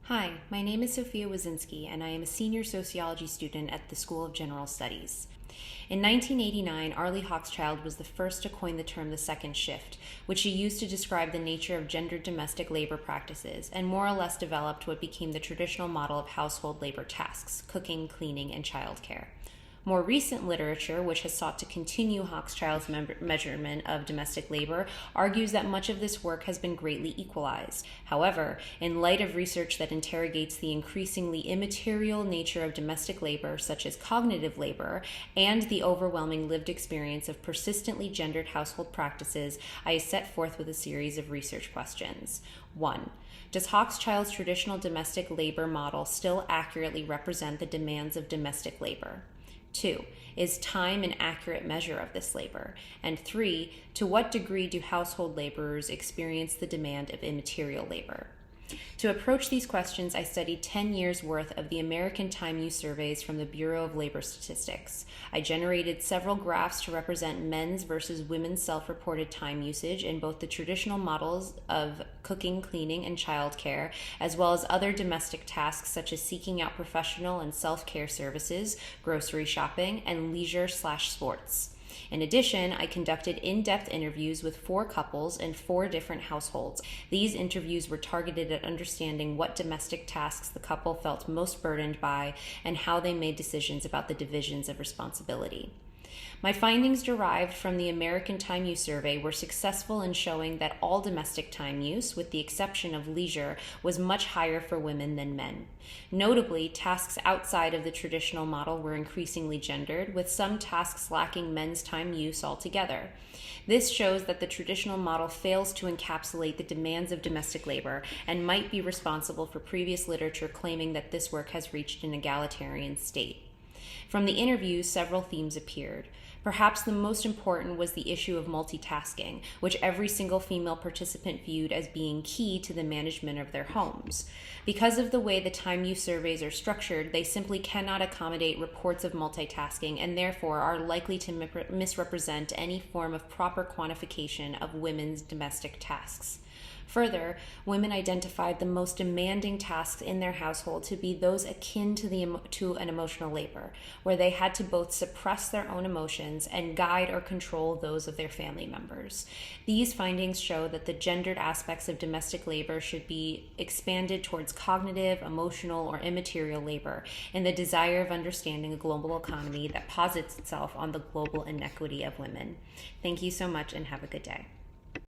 Hi, my name is Sophia Wazinski, and I am a senior sociology student at the School of General Studies. In 1989, Arlie Hochschild was the first to coin the term the second shift, which she used to describe the nature of gendered domestic labor practices, and more or less developed what became the traditional model of household labor tasks: cooking, cleaning, and childcare. More recent literature, which has sought to continue Hochschild's measurement of domestic labor, argues that much of this work has been greatly equalized. However, in light of research that interrogates the increasingly immaterial nature of domestic labor, such as cognitive labor, and the overwhelming lived experience of persistently gendered household practices, I set forth with a series of research questions. 1. Does Hochschild's traditional domestic labor model still accurately represent the demands of domestic labor? 2. Is time an accurate measure of this labor? And 3. To what degree do household laborers experience the demand of immaterial labor? To approach these questions, I studied 10 years' worth of the American time use surveys from the Bureau of Labor Statistics. I generated several graphs to represent men's versus women's self-reported time usage in both the traditional models of cooking, cleaning, and childcare, as well as other domestic tasks such as seeking out professional and self-care services, grocery shopping, and leisure/sports. In addition, I conducted in-depth interviews with 4 couples in 4 different households. These interviews were targeted at understanding what domestic tasks the couple felt most burdened by and how they made decisions about the divisions of responsibility. My findings derived from the American Time Use Survey were successful in showing that all domestic time use, with the exception of leisure, was much higher for women than men. Notably, tasks outside of the traditional model were increasingly gendered, with some tasks lacking men's time use altogether. This shows that the traditional model fails to encapsulate the demands of domestic labor and might be responsible for previous literature claiming that this work has reached an egalitarian state. From the interviews, several themes appeared. Perhaps the most important was the issue of multitasking, which every single female participant viewed as being key to the management of their homes. Because of the way the time use surveys are structured, they simply cannot accommodate reports of multitasking and therefore are likely to misrepresent any form of proper quantification of women's domestic tasks. Further, women identified the most demanding tasks in their household to be those akin to an emotional labor, where they had to both suppress their own emotions and guide or control those of their family members. These findings show that the gendered aspects of domestic labor should be expanded towards cognitive, emotional, or immaterial labor in the desire of understanding a global economy that posits itself on the global inequity of women. Thank you so much and have a good day.